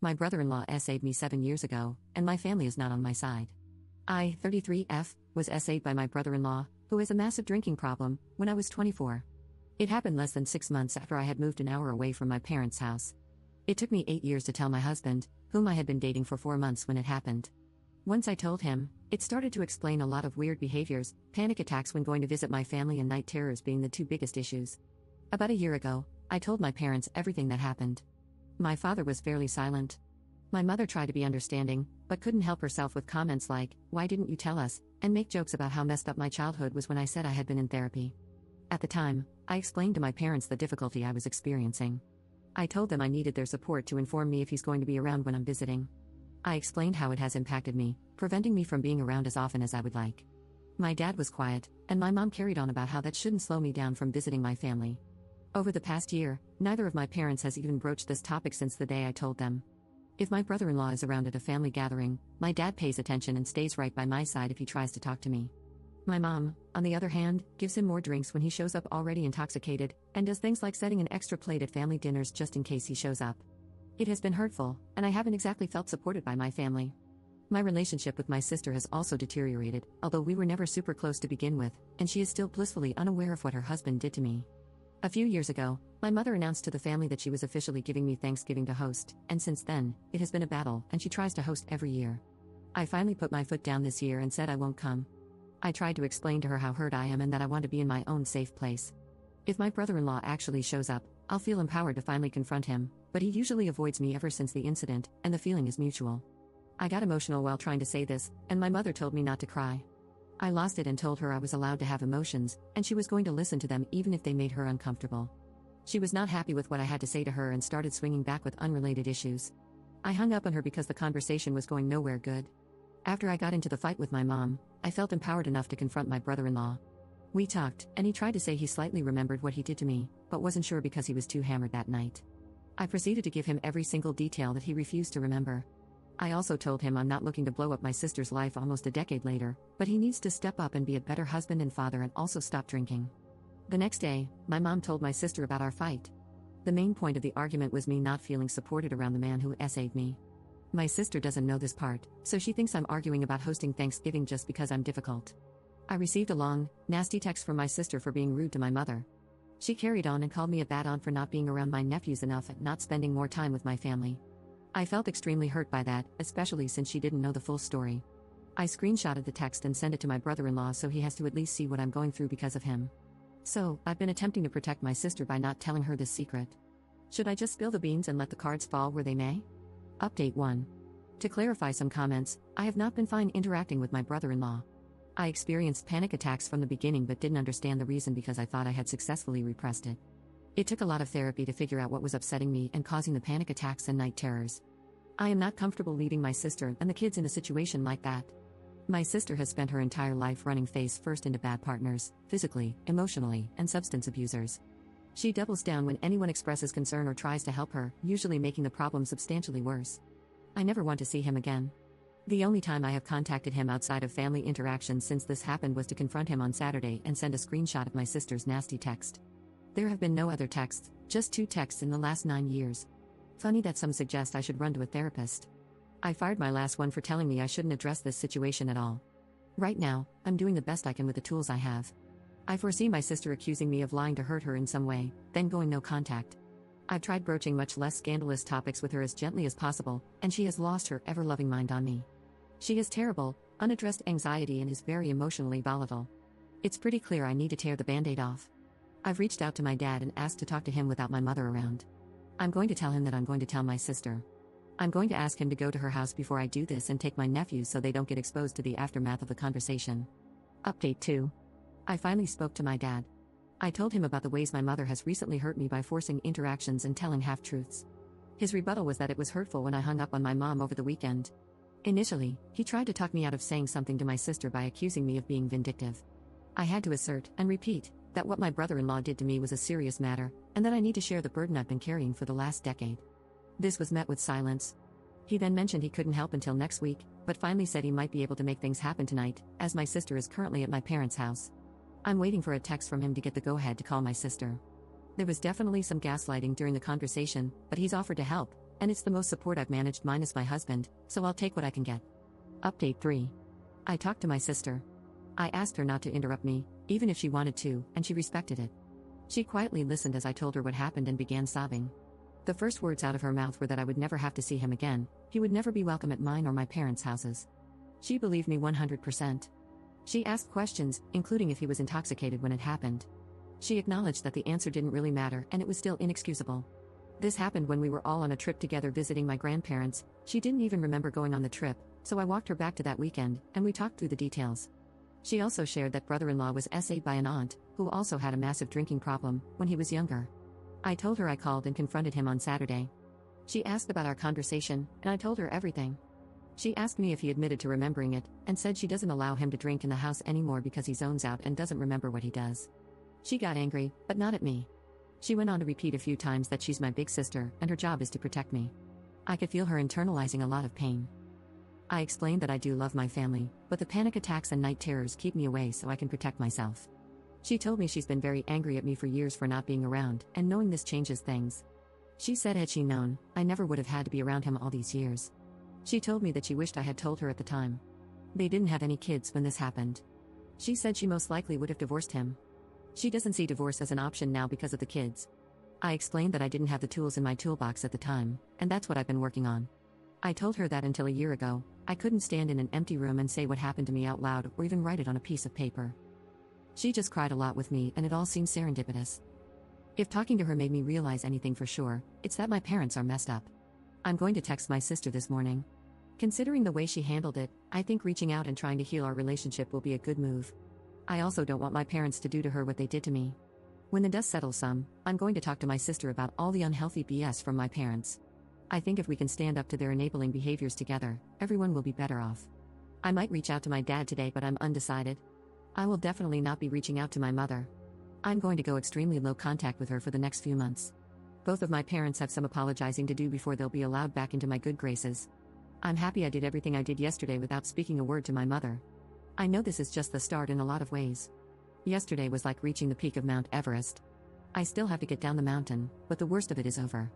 My brother-in-law essayed me 7 years ago, and my family is not on my side. I, 33F, was essayed by my brother-in-law, who has a massive drinking problem, when I was 24. It happened less than 6 months after I had moved an hour away from my parents' house. It took me 8 years to tell my husband, whom I had been dating for 4 months when it happened. Once I told him, it started to explain a lot of weird behaviors, panic attacks when going to visit my family and night terrors being the two biggest issues. About a year ago, I told my parents everything that happened. My father was fairly silent. My mother tried to be understanding, but couldn't help herself with comments like, "Why didn't you tell us?" and make jokes about how messed up my childhood was when I said I had been in therapy. At the time, I explained to my parents the difficulty I was experiencing. I told them I needed their support to inform me if he's going to be around when I'm visiting. I explained how it has impacted me, preventing me from being around as often as I would like. My dad was quiet, and my mom carried on about how that shouldn't slow me down from visiting my family. Over the past year, neither of my parents has even broached this topic since the day I told them. If my brother-in-law is around at a family gathering, my dad pays attention and stays right by my side if he tries to talk to me. My mom, on the other hand, gives him more drinks when he shows up already intoxicated, and does things like setting an extra plate at family dinners just in case he shows up. It has been hurtful, and I haven't exactly felt supported by my family. My relationship with my sister has also deteriorated, although we were never super close to begin with, and she is still blissfully unaware of what her husband did to me. A few years ago, my mother announced to the family that she was officially giving me Thanksgiving to host, and since then, it has been a battle, and she tries to host every year. I finally put my foot down this year and said I won't come. I tried to explain to her how hurt I am and that I want to be in my own safe place. If my brother-in-law actually shows up, I'll feel empowered to finally confront him, but he usually avoids me ever since the incident, and the feeling is mutual. I got emotional while trying to say this, and my mother told me not to cry. I lost it and told her I was allowed to have emotions, and she was going to listen to them even if they made her uncomfortable. She was not happy with what I had to say to her and started swinging back with unrelated issues. I hung up on her because the conversation was going nowhere good. After I got into the fight with my mom, I felt empowered enough to confront my brother-in-law. We talked, and he tried to say he slightly remembered what he did to me, but wasn't sure because he was too hammered that night. I proceeded to give him every single detail that he refused to remember. I also told him I'm not looking to blow up my sister's life almost a decade later, but he needs to step up and be a better husband and father and also stop drinking. The next day, my mom told my sister about our fight. The main point of the argument was me not feeling supported around the man who essayed me. My sister doesn't know this part, so she thinks I'm arguing about hosting Thanksgiving just because I'm difficult. I received a long, nasty text from my sister for being rude to my mother. She carried on and called me a bad aunt for not being around my nephews enough and not spending more time with my family. I felt extremely hurt by that, especially since she didn't know the full story. I screenshotted the text and sent it to my brother-in-law so he has to at least see what I'm going through because of him. So, I've been attempting to protect my sister by not telling her this secret. Should I just spill the beans and let the cards fall where they may? Update 1. To clarify some comments, I have not been fine interacting with my brother-in-law. I experienced panic attacks from the beginning but didn't understand the reason because I thought I had successfully repressed it. It took a lot of therapy to figure out what was upsetting me and causing the panic attacks and night terrors. I am not comfortable leaving my sister and the kids in a situation like that. My sister has spent her entire life running face first into bad partners, physically, emotionally, and substance abusers. She doubles down when anyone expresses concern or tries to help her, usually making the problem substantially worse. I never want to see him again. The only time I have contacted him outside of family interactions since this happened was to confront him on Saturday and send a screenshot of my sister's nasty text. There have been no other texts, just 2 texts in the last 9 years. Funny that some suggest I should run to a therapist. I fired my last one for telling me I shouldn't address this situation at all. Right now, I'm doing the best I can with the tools I have. I foresee my sister accusing me of lying to hurt her in some way, then going no contact. I've tried broaching much less scandalous topics with her as gently as possible, and she has lost her ever-loving mind on me. She has terrible, unaddressed anxiety and is very emotionally volatile. It's pretty clear I need to tear the band-aid off. I've reached out to my dad and asked to talk to him without my mother around. I'm going to tell him that I'm going to tell my sister. I'm going to ask him to go to her house before I do this and take my nephews so they don't get exposed to the aftermath of the conversation. Update 2. I finally spoke to my dad. I told him about the ways my mother has recently hurt me by forcing interactions and telling half-truths. His rebuttal was that it was hurtful when I hung up on my mom over the weekend. Initially, he tried to talk me out of saying something to my sister by accusing me of being vindictive. I had to assert, and repeat, that what my brother-in-law did to me was a serious matter, and that I need to share the burden I've been carrying for the last decade. This was met with silence. He then mentioned he couldn't help until next week, but finally said he might be able to make things happen tonight, as my sister is currently at my parents' house. I'm waiting for a text from him to get the go-ahead to call my sister. There was definitely some gaslighting during the conversation, but he's offered to help, and it's the most support I've managed minus my husband, so I'll take what I can get. Update 3. I talked to my sister. I asked her not to interrupt me, even if she wanted to, and she respected it. She quietly listened as I told her what happened and began sobbing. The first words out of her mouth were that I would never have to see him again, he would never be welcome at mine or my parents' houses. She believed me 100%. She asked questions, including if he was intoxicated when it happened. She acknowledged that the answer didn't really matter and it was still inexcusable. This happened when we were all on a trip together visiting my grandparents. She didn't even remember going on the trip, so I walked her back to that weekend, and we talked through the details. She also shared that brother-in-law was SA'd by an aunt, who also had a massive drinking problem, when he was younger. I told her I called and confronted him on Saturday. She asked about our conversation, and I told her everything. She asked me if he admitted to remembering it, and said she doesn't allow him to drink in the house anymore because he zones out and doesn't remember what he does. She got angry, but not at me. She went on to repeat a few times that she's my big sister, and her job is to protect me. I could feel her internalizing a lot of pain. I explained that I do love my family, but the panic attacks and night terrors keep me away so I can protect myself. She told me she's been very angry at me for years for not being around, and knowing this changes things. She said had she known, I never would have had to be around him all these years. She told me that she wished I had told her at the time. They didn't have any kids when this happened. She said she most likely would have divorced him. She doesn't see divorce as an option now because of the kids. I explained that I didn't have the tools in my toolbox at the time, and that's what I've been working on. I told her that until a year ago, I couldn't stand in an empty room and say what happened to me out loud or even write it on a piece of paper. She just cried a lot with me and it all seemed serendipitous. If talking to her made me realize anything for sure, it's that my parents are messed up. I'm going to text my sister this morning. Considering the way she handled it, I think reaching out and trying to heal our relationship will be a good move. I also don't want my parents to do to her what they did to me. When the dust settles some, I'm going to talk to my sister about all the unhealthy BS from my parents. I think if we can stand up to their enabling behaviors together, everyone will be better off. I might reach out to my dad today, but I'm undecided. I will definitely not be reaching out to my mother. I'm going to go extremely low contact with her for the next few months. Both of my parents have some apologizing to do before they'll be allowed back into my good graces. I'm happy I did everything I did yesterday without speaking a word to my mother. I know this is just the start in a lot of ways. Yesterday was like reaching the peak of Mount Everest. I still have to get down the mountain, but the worst of it is over.